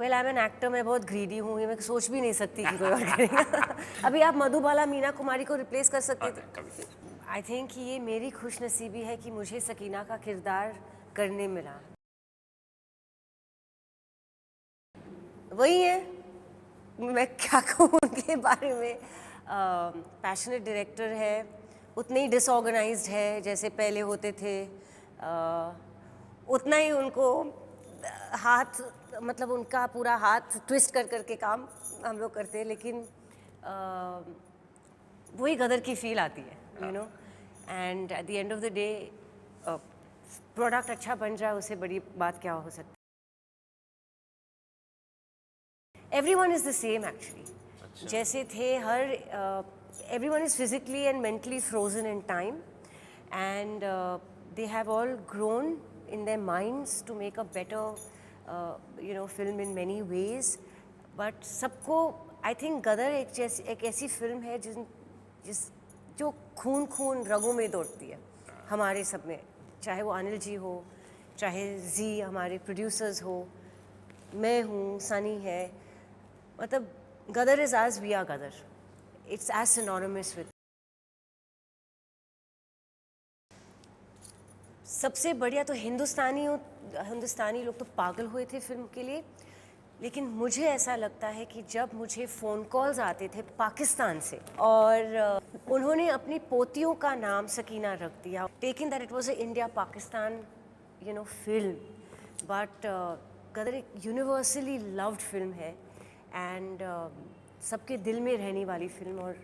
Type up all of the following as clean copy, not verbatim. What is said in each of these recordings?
Well I am an actor, मैं बहुत greedy हूँ, ये मैं सोच भी नहीं सकती कि कोई और करेगा। अभी आप मधुबाला मीना कुमारी को रिप्लेस कर सकते थे। कभी आई थिंक ये मेरी खुशनसीबी है कि मुझे सकीना का किरदार करने मिला। वही है, मैं क्या कहूँ उनके बारे में। पैशनेट डायरेक्टर है, उतने ही डिसऑर्गेनाइज्ड है जैसे पहले होते थे। उतना ही उनको हाथ, मतलब उनका पूरा हाथ ट्विस्ट कर करके काम हम लोग करते हैं, लेकिन वही गदर की फील आती है, you know. And at the end of the day product अच्छा बन जाए, उससे बड़ी बात क्या हो सकती है। Everyone is the same actually. जैसे थे हर everyone is physically and mentally frozen in time, and they have all grown in their minds to make a better film in many ways. But सबको I think गदर एक ऐसी film है जो खून खून रगों में दौड़ती है हमारे सब में, चाहे वो अनिल जी हो, चाहे जी हमारे प्रोड्यूसर्स हो, मैं हूँ, सनी है। मतलब Gadar is as we are Gadar, it's as synonymous with. सबसे बढ़िया तो हिंदुस्तानी लोग तो पागल हुए थे फिल्म के लिए, लेकिन मुझे ऐसा लगता है कि जब मुझे फ़ोन कॉल्स आते थे पाकिस्तान से और उन्होंने अपनी पोतियों का नाम सकीना रख दिया, taking that it was a India Pakistan film, but Gadar एक यूनिवर्सली लव्ड फिल्म है एंड सबके दिल में रहने वाली फिल्म। और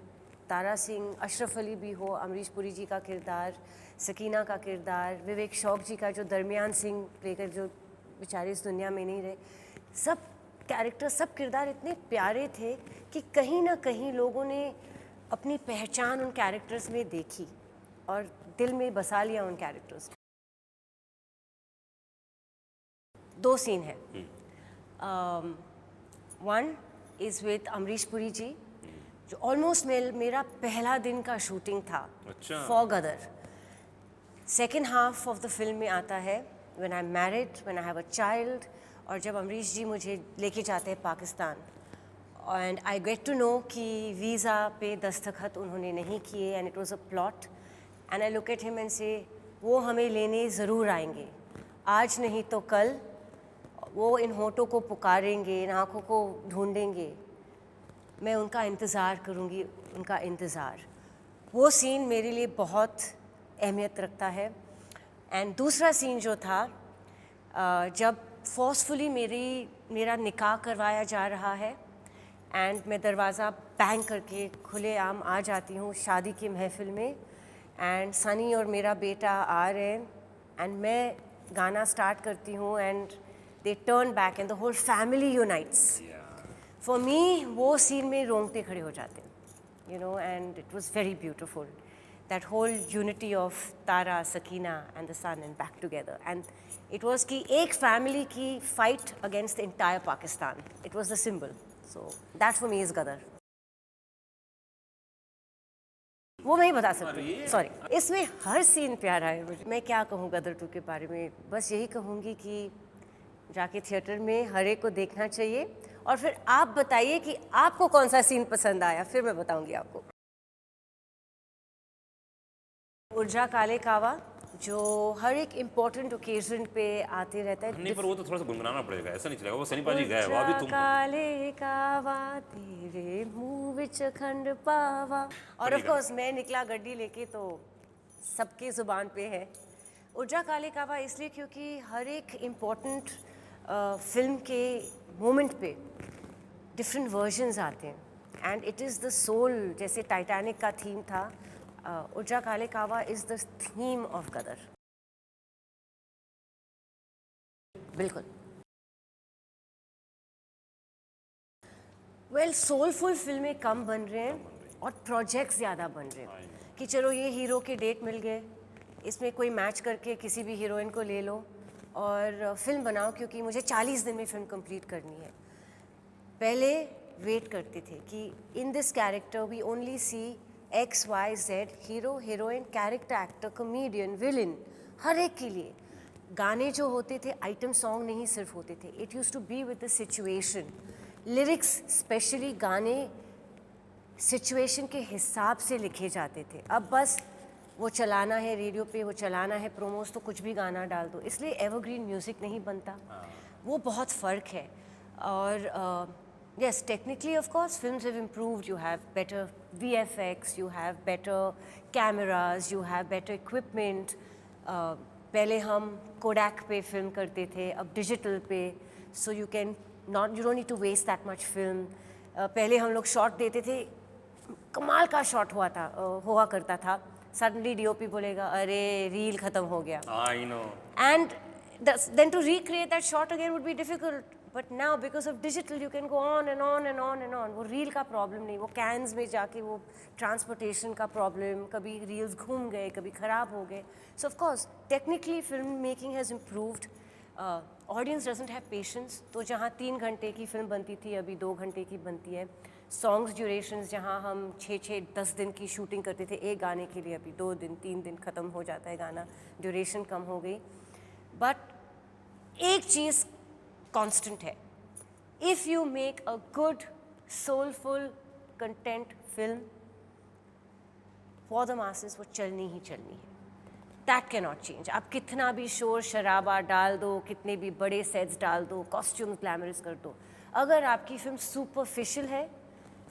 तारा सिंह, अशरफ अली भी हो, अमरीश पुरी जी का किरदार, सकीना का किरदार, विवेक शौक जी का जो दरमियान सिंह प्ले कर, जो बेचारे इस दुनिया में नहीं रहे, सब कैरेक्टर, सब किरदार इतने प्यारे थे कि कहीं ना कहीं लोगों ने अपनी पहचान उन कैरेक्टर्स में देखी और दिल में बसा लिया उन कैरेक्टर्स। दो सीन है, one is with Amrish Puri ji, जो ऑलमोस्ट मेरा पहला दिन का शूटिंग था for Gadar. Second half of the film में आता है when I am married, when I have a child, और जब अमरीश जी मुझे लेके जाते हैं Pakistan and I get to know कि वीज़ा पे दस्तखत उन्होंने नहीं किए and it was a plot, and I look at him and से वो हमें लेने ज़रूर आएंगे, आज नहीं तो कल वो इन होठों को पुकारेंगे, इन आँखों को ढूंढेंगे, मैं उनका इंतज़ार करूँगी, उनका इंतज़ार। वो सीन मेरे लिए बहुत अहमियत रखता है। एंड दूसरा सीन जो था, जब फोर्सफुली मेरा निकाह करवाया जा रहा है एंड मैं दरवाज़ा बैंग करके खुलेआम आ जाती हूँ शादी की महफिल में, एंड सनी और मेरा बेटा आ रहे हैं एंड मैं गाना स्टार्ट करती हूँ and they turn back and the whole family unites. For me वो सीन में रोंगटे खड़े हो जाते हैं, and it was very beautiful, that whole unity of Tara, Sakina and the son and back together, and it was कि एक फैमिली की fight against the entire Pakistan, it was the symbol, so that for me is Gadar. वो मैं ही बता सकती, sorry. इसमें हर scene प्यारा है मुझे, मैं क्या कहूँ गदर 2 के बारे में, बस यही कहूँगी कि जाके थिएटर में हर एक को देखना चाहिए, और फिर आप बताइए कि आपको कौन सा सीन पसंद आया, फिर मैं बताऊंगी आपको। उर्जा काले कावा जो हर एक इम्पोर्टेंट ओकेजन पे आते रहता है। नहीं, पर वो तो थोड़ा सा गुनगुनाना पड़ेगा, ऐसा नहीं चलेगा, वो सनी पाजी गए, वो अभी तुम काले कावा तेरे मुंह विच खंड पावा, और ऑफ कोर्स मैं निकला गड्डी लेके, तो सबकी जुबान पे है उर्जा काले कावा, इसलिए क्योंकि हर एक इम्पोर्टेंट फिल्म के मोमेंट पे डिफरेंट वर्जन्स आते हैं and it is the soul. जैसे टाइटैनिक का थीम था, Udja Kale Kawan is the theme of Gadar. बिल्कुल। वेल, सोलफुल फिल्में कम बन रहे हैं और प्रोजेक्ट्स ज़्यादा बन रहे हैं कि चलो ये हीरो के डेट मिल गए, इसमें कोई मैच करके किसी भी हीरोइन को ले लो और फिल्म बनाओ, क्योंकि मुझे 40 दिन में फिल्म कंप्लीट करनी है। पहले वेट करते थे कि in this character we only see XYZ, hero, heroine, character, actor, comedian, villain, हर एक के लिए गाने जो होते थे आइटम सॉन्ग नहीं सिर्फ होते थे, it use to be with the situation. Lyrics specially गाने सिचुएशन के हिसाब से लिखे जाते थे. अब बस वो चलाना है रेडियो पे, वो चलाना है प्रोमोस, तो कुछ भी गाना डाल दो, इसलिए एवरग्रीन म्यूज़िक नहीं बनता. वो बहुत फ़र्क है. और yes, technically of course films have improved. You have better VFX, you have better cameras, you have better equipment. पहले हम Kodak पे फिल्म करते थे, अब डिजिटल पे, so you don't need to waste that much film. पहले हम लोग शॉट देते थे, कमाल का शॉट हुआ करता था. सडनली डीओपी बोलेगा अरे रील खत्म हो गया. I know. And then to recreate that shot again would be difficult. But now because of digital you can go on and on and on and on. वो reel का problem नहीं, वो cans में जाके वो ट्रांसपोर्टेशन का problem, कभी reels घूम गए, कभी ख़राब हो गए. So of course technically film making has improved. Audience doesn't have patience. तो जहाँ 3 घंटे की फिल्म बनती थी अभी 2 घंटे की बनती है. सॉन्ग्स ड्यूरेशंस जहाँ हम 6-10 दिन की शूटिंग करते थे एक गाने के लिए, अभी 2 दिन 3 दिन ख़त्म हो जाता है गाना, ड्यूरेशन कम हो गई. बट एक चीज़ कांस्टेंट है, if you make a good soulful content film for the masses, वो चलनी ही चलनी है. That can not change. आप कितना भी शोर शराबा डाल दो, कितने भी बड़े सेट्स डाल दो, कॉस्ट्यूम्स ग्लैमरस कर दो, अगर आपकी फिल्म सुपरफिशियल है,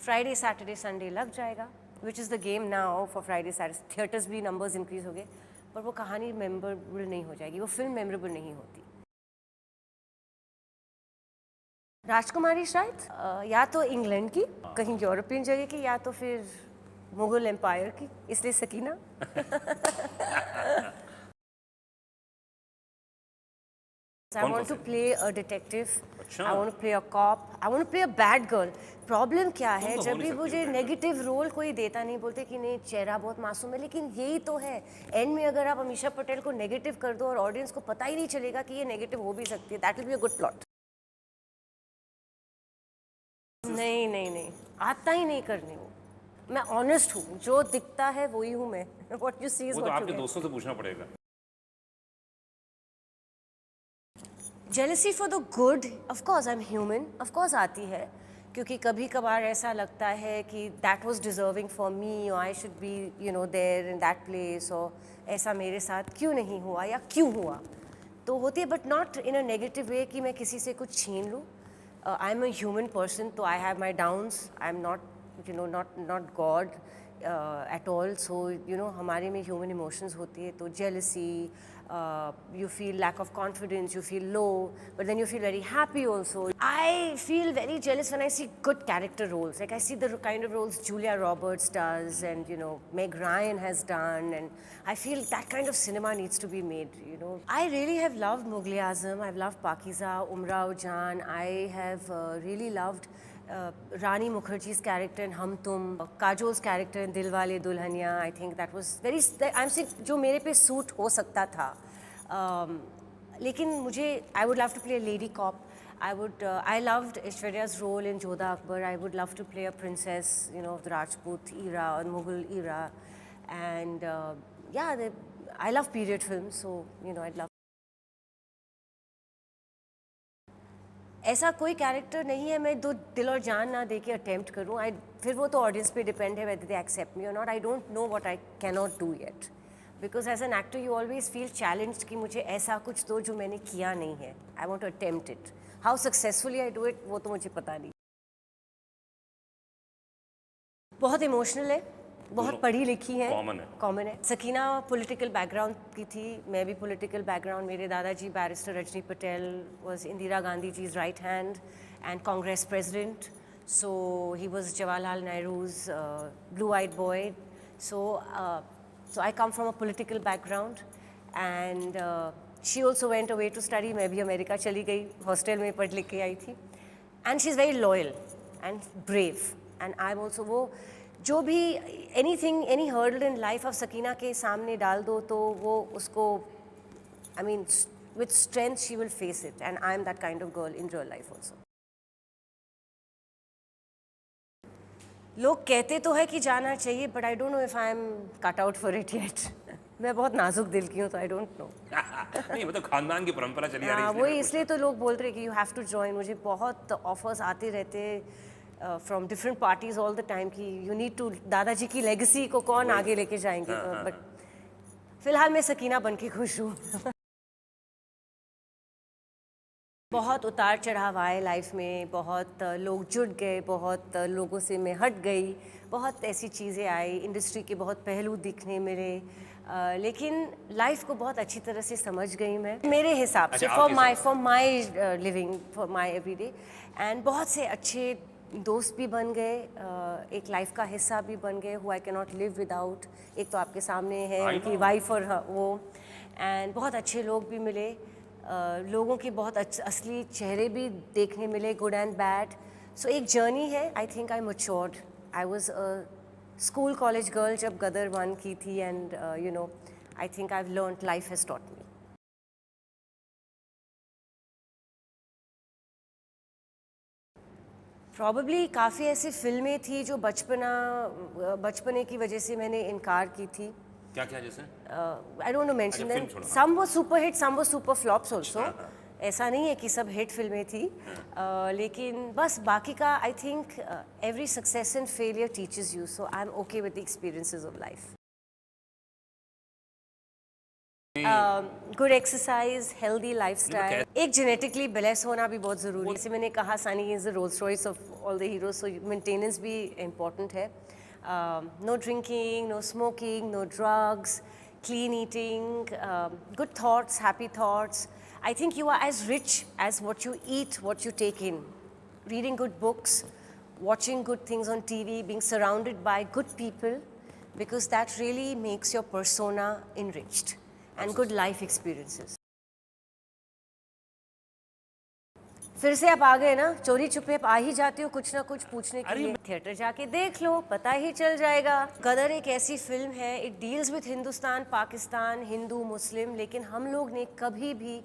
फ्राइडे सैटरडे संडे लग जाएगा, which is the game now for Friday Saturday. Theatres भी नंबर्स इंक्रीज हो गए, पर वो कहानी मेमोरेबल नहीं हो जाएगी, वो फिल्म मेमोरेबल नहीं होती. राजकुमारी शायद या तो इंग्लैंड की, कहीं यूरोपियन जगह की, या तो फिर मुगल एम्पायर की, इसलिए Sakina. I want to play a detective. I want to play a cop. I want to play a bad girl. Problem क्या है, जब भी मुझे नेगेटिव रोल कोई देता नहीं, बोलते कि नहीं चेहरा बहुत मासूम है, लेकिन यही तो है. एंड में अगर आप अमीषा पटेल को नेगेटिव कर दो और ऑडियंस को पता ही नहीं चलेगा कि ये नेगेटिव हो भी सकती है, that will be a good plot. नहीं आता ही नहीं करने. वो मैं ऑनेस्ट हूँ, जो दिखता है वही हूँ मैं. व्हाट यू सी इज वो तो व्हाट आपके यू दोस्तों से पूछना पड़ेगा. Jealousy for the good, of course I am human, of course आती है, क्योंकि कभी कभार ऐसा लगता है कि that was deserving for me, और I should be there in that place, और ऐसा मेरे साथ क्यों नहीं हुआ या क्यों हुआ, तो होती है. But not in a negative way कि मैं किसी से कुछ छीन लूँ. I am a human person, तो I have my downs. I am not God at all. So हमारे में ह्यूमन इमोशंस होती है, तो jealousy, you feel lack of confidence, you feel low, but then you feel very happy also. I feel very jealous when I see good character roles. Like I see the kind of roles Julia Roberts does, and Meg Ryan has done, and I feel that kind of cinema needs to be made. I really have loved Mughal e Azam, I've loved Pakiza, Umrao Jan. I have really loved Rani Mukherjee's character in Hum Tum, Kajol's character in Dilwale Dulhania. I think that was very, I'm saying जो मेरे पे suit हो सकता था. लेकिन मुझे I would love to play a lady cop. I loved Aishwarya's role in Jodha Akbar. I would love to play a princess, of the Rajput era or Mughal era. And I love period films, so I'd love. ऐसा कोई character नहीं है मैं दो दिल और जान ना दे के अटेम्प्ट करूँ. फिर वो तो ऑडियंस पे डिपेंड है whether they accept me or not. I don't know what I cannot do yet. Because as an actor you always feel challenged कि मुझे ऐसा कुछ दो जो मैंने किया नहीं है. I want to attempt it. How successfully I do it वो तो मुझे पता नहीं. बहुत इमोशनल है, बहुत पढ़ी लिखी है, कॉमन है. सकीना पॉलिटिकल बैकग्राउंड की थी, मैं भी पॉलिटिकल बैकग्राउंड. मेरे दादाजी barrister Rajni Patel was Indira Gandhi ji's right hand and Congress president. So he was Jawaharlal Nehru's blue-eyed boy. So I come from a political background, and she also went away to study. मैं भी अमेरिका चली गई, हॉस्टल में पढ़ लिख के आई थी. And she's very loyal and brave. And I'm also वो जो भी any hurdle in life of Sakina के सामने डाल दो तो वो उसको with strength she will face it, and I'm that kind of girl in real life also. लोग कहते तो है कि जाना चाहिए, but I don't know if I'm cut out for it yet. मैं बहुत नाजुक दिल की हूँ तो आई डोंट नो। नहीं मतलब खानदान की परंपरा चली आ रही है इसलिए वही मैं इसलिए तो लोग बोल रहे कि यू हैव टू जॉइन। मुझे बहुत ऑफर्स आते रहते from different parties all the time कि यू नीड टू, दादाजी की लेगेसी को कौन आगे लेके जाएंगे, बट फिलहाल मैं सकीना बन के खुश हूँ। बहुत उतार चढ़ाव आए लाइफ में, बहुत लोग जुड़ गए, बहुत लोगों से मैं हट गई, बहुत ऐसी चीज़ें आई, इंडस्ट्री के बहुत पहलू दिखने मिले, लेकिन लाइफ को बहुत अच्छी तरह से समझ गई मैं मेरे हिसाब से, अच्छा, for my living, for my everyday. And बहुत से अच्छे दोस्त भी बन गए, एक लाइफ का हिस्सा भी बन गए, who I can not live without. एक तो आपके सामने है उनकी वाइफ और वो, एंड बहुत अच्छे लोग भी मिले, लोगों के बहुत असली चेहरे भी देखने मिले, गुड एंड बैड। सो एक जर्नी है। I think I matured. I was a school college girl जब गदर 1 की थी, and you know I think I have learned, life has taught me. Probably काफ़ी ऐसी फिल्में थी जो बचपने की वजह से मैंने इनकार की थी। क्या क्या जैसे I don't know mention film them, छोड़ो, सम वो सुपर हिट, सम वो सुपर फ्लॉप्स ऑल्सो। ऐसा नहीं है कि सब हिट फिल्में थी, लेकिन बस बाकी का I think every success and failure teaches you, so I am okay with the experiences of life. Good exercise, healthy lifestyle, एक जेनेटिकली ब्लेस होना भी बहुत ज़रूरी है। जैसे मैंने कहा, Sunny is the Rolls Royce of all the heroes, so maintenance भी इम्पोर्टेंट है। No drinking, no smoking, no drugs, clean eating, good thoughts, happy thoughts. I think you are as rich as what you eat, what you take in. Reading good books, watching good things on TV, being surrounded by good people, because that really makes your persona enriched, and good life experiences. फिर से आप आ गए ना, चोरी छुपे आप आ ही जाते हो कुछ ना कुछ पूछने के लिए। थिएटर जाके देख लो, पता ही चल जाएगा। गदर एक ऐसी फिल्म है, it deals with Hindustan, Pakistan, Hindu Muslim, लेकिन हम लोग ने कभी भी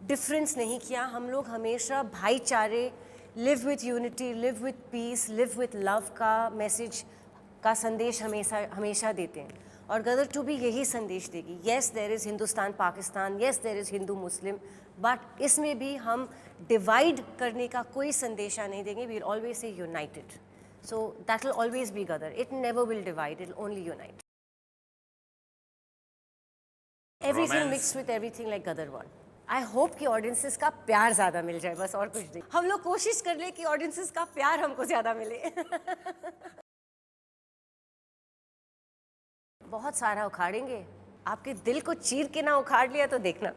डिफरेंस नहीं किया। हम लोग हमेशा भाईचारे, live with unity, live with peace, live with love का मैसेज का संदेश हमेशा देते हैं, और गदर 2 भी यही संदेश देगी। Yes there is Hindustan Pakistan, yes there is Hindu Muslim, but इसमें भी हम डिवाइड करने का कोई संदेशा नहीं देंगे। We will always say united, so that will always be Gadar. It never will divide, it only unite. Everything mix with everything like Gadar 1। I hope कि ऑडियंसेस का प्यार ज़्यादा मिल जाए, बस और कुछ नहीं। हम लोग कोशिश कर ले कि ऑडियंसेस का प्यार हमको ज़्यादा मिले। बहुत सारा उखाड़ेंगे, आपके दिल को चीर के ना उखाड़ लिया तो देखना।